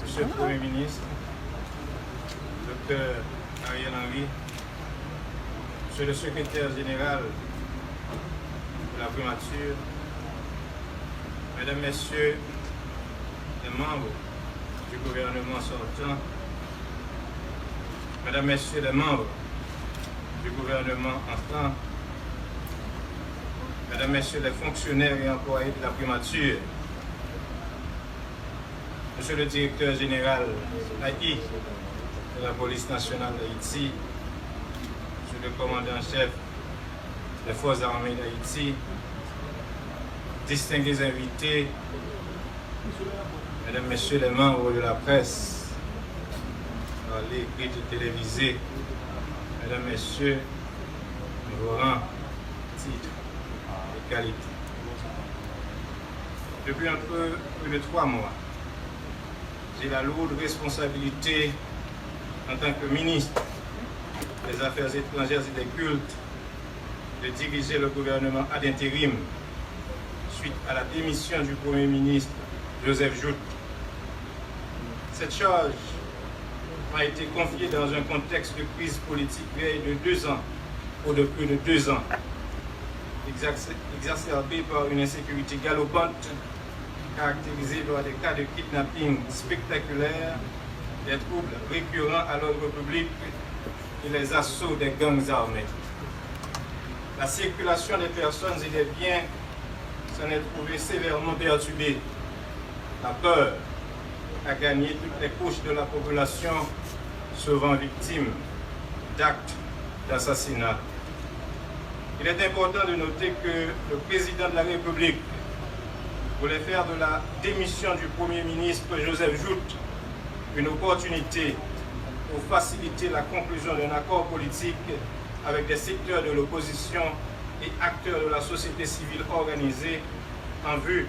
Monsieur le Premier ministre, Dr Ariel Henry, Monsieur le secrétaire général de la primature, Mesdames, Messieurs les membres du gouvernement sortant, Mesdames, Messieurs les membres du gouvernement entrant, Mesdames, Messieurs les fonctionnaires et employés de la primature, Monsieur le directeur général AI de la police nationale d'Haïti, Monsieur le commandant-chef des forces armées d'Haïti, distingués invités, Mesdames, Messieurs les membres de la presse, par l'écrit et télévisé, Mesdames, Messieurs, vos rangs, titres et qualités. Depuis un peu plus de 3 mois, j'ai la lourde responsabilité en tant que ministre des Affaires étrangères et des cultes de diriger le gouvernement ad intérim suite à la démission du Premier ministre Joseph Jout. Cette charge m'a été confiée dans un contexte de crise politique vieille de 2 ans, ou de plus de 2 ans, exacerbée par une insécurité galopante, caractérisée par des cas de kidnapping spectaculaires, des troubles récurrents à l'ordre public et les assauts des gangs armés. La circulation des personnes et des biens s'en est trouvée sévèrement perturbée. La peur a gagné toutes les couches de la population, souvent victimes d'actes d'assassinat. Il est important de noter que le président de la République voulait faire de la démission du Premier ministre Joseph Jout une opportunité pour faciliter la conclusion d'un accord politique avec des secteurs de l'opposition et acteurs de la société civile organisée en vue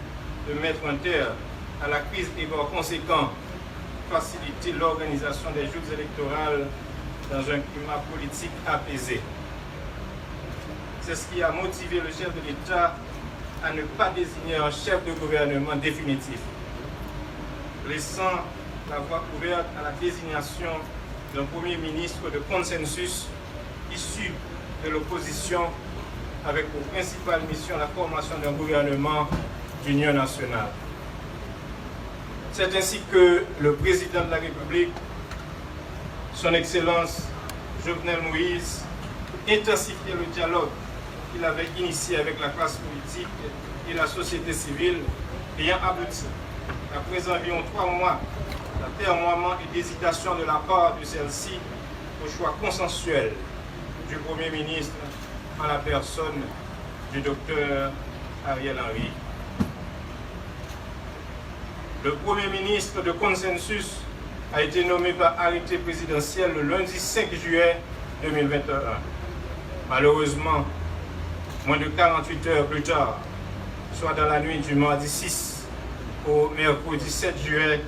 de mettre un terme à la crise et par conséquent faciliter l'organisation des joutes électorales dans un climat politique apaisé. C'est ce qui a motivé le chef de l'État à ne pas désigner un chef de gouvernement définitif, laissant la voie ouverte à la désignation d'un Premier ministre de consensus issu de l'opposition avec pour principale mission la formation d'un gouvernement d'union nationale. C'est ainsi que le président de la République, son Excellence Jovenel Moïse, intensifiait le dialogue qu'il avait initié avec la classe politique et la société civile, ayant abouti, après environ 3 mois d'atermoiement et d'hésitation de la part de celle-ci, au choix consensuel du Premier ministre en la personne du docteur Ariel Henry. Le Premier ministre de consensus a été nommé par arrêté présidentiel le lundi 5 juillet 2021. Malheureusement, moins de 48 heures plus tard, soit dans la nuit du mardi 6 au mercredi 7 juillet,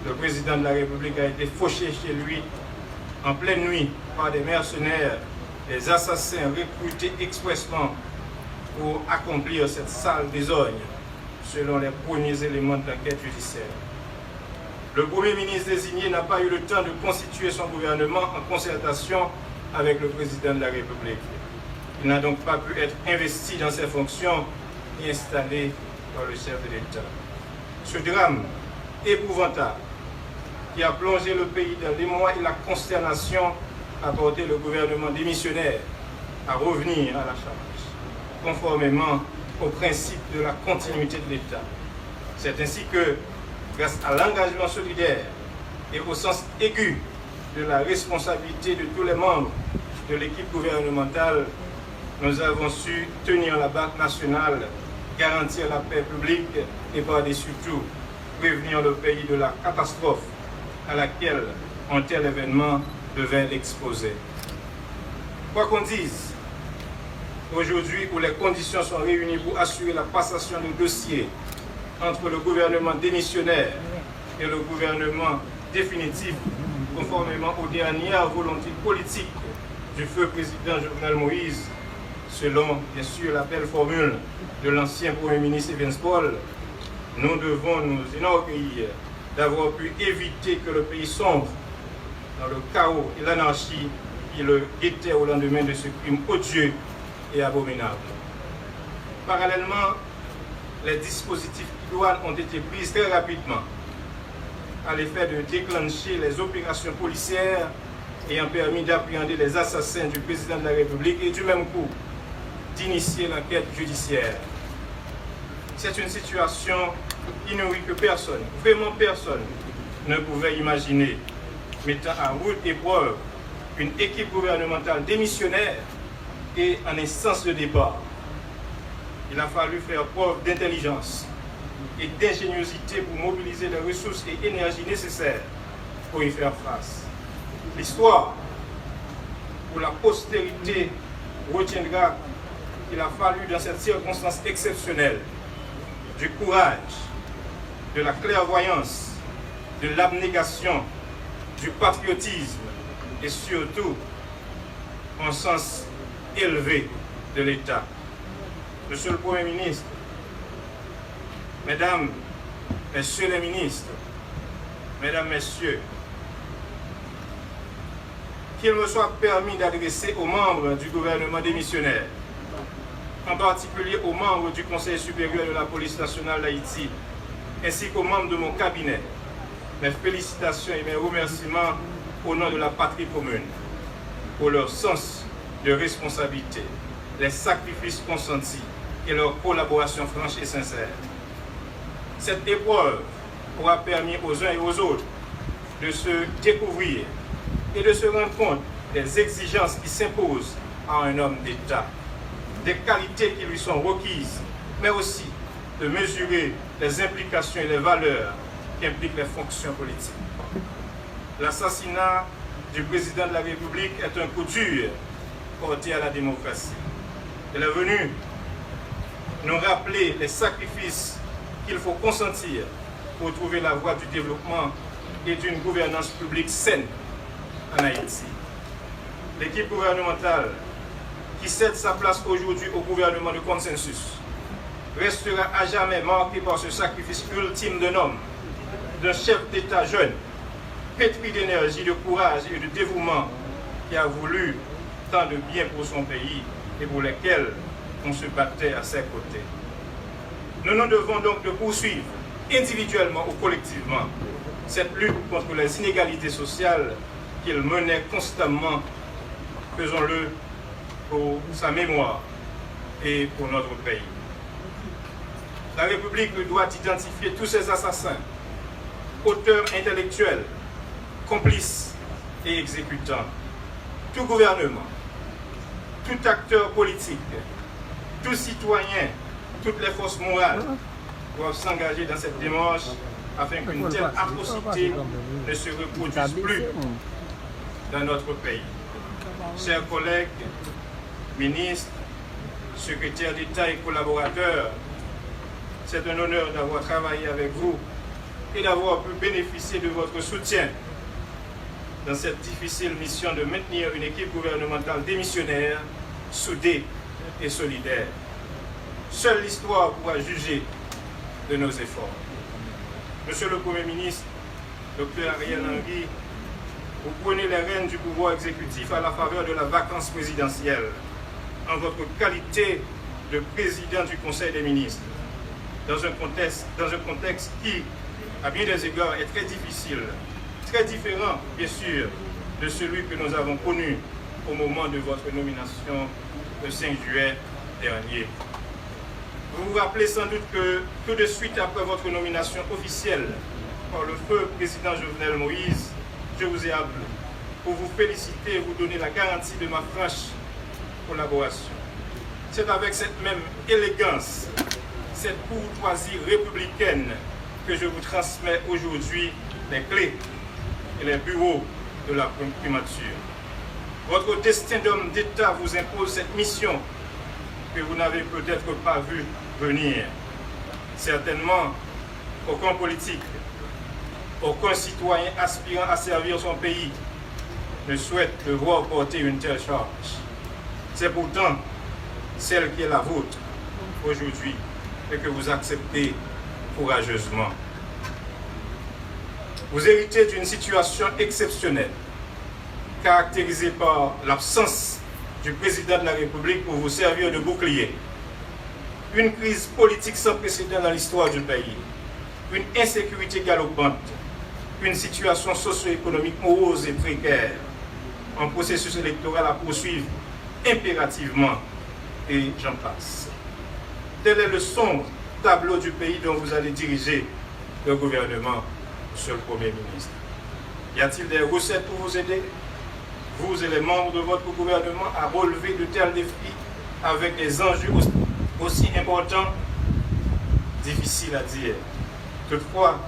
le président de la République a été fauché chez lui en pleine nuit par des mercenaires, des assassins recrutés expressément pour accomplir cette sale besogne, selon les premiers éléments de l'enquête judiciaire. Le Premier ministre désigné n'a pas eu le temps de constituer son gouvernement en concertation avec le président de la République. Il n'a donc pas pu être investi dans ses fonctions et installé par le chef de l'État. Ce drame épouvantable qui a plongé le pays dans l'émoi et la consternation a porté le gouvernement démissionnaire à revenir à la charge, conformément au principe de la continuité de l'État. C'est ainsi que, grâce à l'engagement solidaire et au sens aigu de la responsabilité de tous les membres de l'équipe gouvernementale, nous avons su tenir la barque nationale, garantir la paix publique et par-dessus tout, prévenir le pays de la catastrophe à laquelle un tel événement devait l'exposer. Quoi qu'on dise, aujourd'hui où les conditions sont réunies pour assurer la passation de dossiers entre le gouvernement démissionnaire et le gouvernement définitif, conformément aux dernières volontés politiques du feu président Jovenel Moïse, selon bien sûr la belle formule de l'ancien Premier ministre Evans Paul, nous devons nous enorgueillir d'avoir pu éviter que le pays sombre dans le chaos et l'anarchie qui le guettait au lendemain de ce crime odieux et abominable. Parallèlement, les dispositifs idoines ont été pris très rapidement à l'effet de déclencher les opérations policières ayant permis d'appréhender les assassins du président de la République et du même coup d'initier l'enquête judiciaire. C'est une situation inouïe que personne, vraiment personne, ne pouvait imaginer, mettant à rude épreuve une équipe gouvernementale démissionnaire et en instance de départ. Il a fallu faire preuve d'intelligence et d'ingéniosité pour mobiliser les ressources et énergies nécessaires pour y faire face. L'histoire, pour la postérité, retiendra qu'il a fallu dans cette circonstance exceptionnelle du courage, de la clairvoyance, de l'abnégation, du patriotisme et surtout un sens élevé de l'État. Monsieur le Premier ministre, Mesdames, Messieurs les ministres, Mesdames, Messieurs, qu'il me soit permis d'adresser aux membres du gouvernement démissionnaire, en particulier aux membres du Conseil supérieur de la police nationale d'Haïti, ainsi qu'aux membres de mon cabinet, mes félicitations et mes remerciements au nom de la patrie commune, pour leur sens de responsabilité, les sacrifices consentis et leur collaboration franche et sincère. Cette épreuve aura permis aux uns et aux autres de se découvrir et de se rendre compte des exigences qui s'imposent à un homme d'État, des qualités qui lui sont requises, mais aussi de mesurer les implications et les valeurs qu'impliquent les fonctions politiques. L'assassinat du président de la République est un coup dur porté à la démocratie. Il est venu nous rappeler les sacrifices qu'il faut consentir pour trouver la voie du développement et d'une gouvernance publique saine en Haïti. L'équipe gouvernementale qui cède sa place aujourd'hui au gouvernement de consensus restera à jamais marquée par ce sacrifice ultime d'un homme, d'un chef d'État jeune, pétri d'énergie, de courage et de dévouement, qui a voulu tant de bien pour son pays et pour lesquels on se battait à ses côtés. Nous nous devons donc de poursuivre, individuellement ou collectivement, cette lutte contre les inégalités sociales qu'il menait constamment, faisons-le pour sa mémoire et pour notre pays. La République doit identifier tous ces assassins, auteurs intellectuels, complices et exécutants. Tout gouvernement, tout acteur politique, tout citoyen, toutes les forces morales doivent s'engager dans cette démarche afin qu'une telle atrocité ne se reproduise plus dans notre pays. Chers collègues, ministres, secrétaires d'État et collaborateurs, c'est un honneur d'avoir travaillé avec vous et d'avoir pu bénéficier de votre soutien dans cette difficile mission de maintenir une équipe gouvernementale démissionnaire, soudée et solidaire. Seule l'histoire pourra juger de nos efforts. Monsieur le Premier ministre, Dr Ariel Henry, vous prenez les rênes du pouvoir exécutif à la faveur de la vacance présidentielle, en votre qualité de président du Conseil des ministres, dans un contexte qui, à bien des égards, est très difficile, très différent, bien sûr, de celui que nous avons connu au moment de votre nomination le 5 juillet dernier. Vous vous rappelez sans doute que tout de suite après votre nomination officielle par le feu président Jovenel Moïse, je vous ai appelé pour vous féliciter et vous donner la garantie de ma franche collaboration. C'est avec cette même élégance, cette courtoisie républicaine que je vous transmets aujourd'hui les clés et les bureaux de la primature. Votre destin d'homme d'État vous impose cette mission que vous n'avez peut-être pas vu venir. Certainement, aucun politique, Aucun citoyen aspirant à servir son pays ne souhaite le voir porter une telle charge. C'est pourtant celle qui est la vôtre aujourd'hui et que vous acceptez courageusement. Vous héritez d'une situation exceptionnelle, caractérisée par l'absence du président de la République pour vous servir de bouclier. Une crise politique sans précédent dans l'histoire du pays, une insécurité galopante, une situation socio-économique morose et précaire, un processus électoral à poursuivre impérativement, et j'en passe. Tel est le sombre tableau du pays dont vous allez diriger le gouvernement, Monsieur le Premier ministre. Y a-t-il des recettes pour vous aider, vous et les membres de votre gouvernement, à relever de tels défis avec des enjeux aussi importants? Difficile à dire. Toutefois,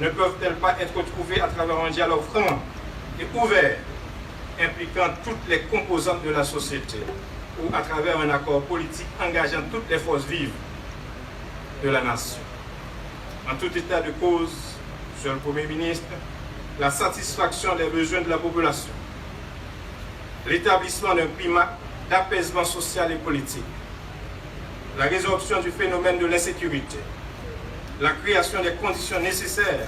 ne peuvent-elles pas être trouvées à travers un dialogue franc et ouvert, impliquant toutes les composantes de la société, ou à travers un accord politique engageant toutes les forces vives de la nation? En tout état de cause, Monsieur le Premier ministre, la satisfaction des besoins de la population, l'établissement d'un climat d'apaisement social et politique, la résolution du phénomène de l'insécurité, la création des conditions nécessaires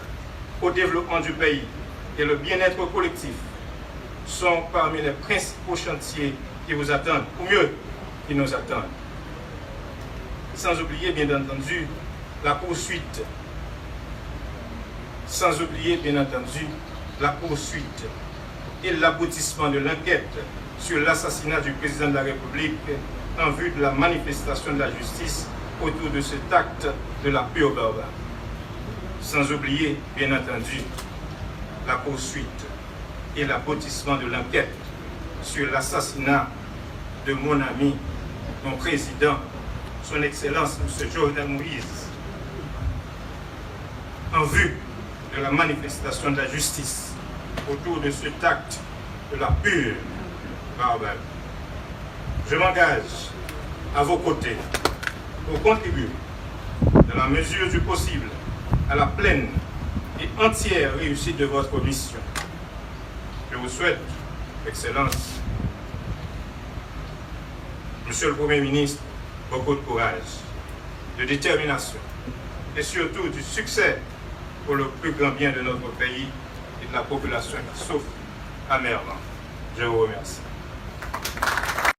au développement du pays et le bien-être collectif sont parmi les principaux chantiers qui vous attendent, ou mieux, qui nous attendent. Sans oublier, bien entendu, la poursuite. Sans oublier, bien entendu, la poursuite et l'aboutissement de l'enquête sur l'assassinat du président de la République en vue de la manifestation de la justice autour de cet acte de la pure barbarie. Sans oublier, bien entendu, la poursuite et l'aboutissement de l'enquête sur l'assassinat de mon ami, mon président, son Excellence M. Jovenel Moïse, en vue de la manifestation de la justice autour de cet acte de la pure barbarie. Je m'engage à vos côtés pour contribuer, dans la mesure du possible, à la pleine et entière réussite de votre mission. Je vous souhaite, Excellence, Monsieur le Premier ministre, beaucoup de courage, de détermination et surtout du succès pour le plus grand bien de notre pays et de la population qui souffre amèrement. Je vous remercie.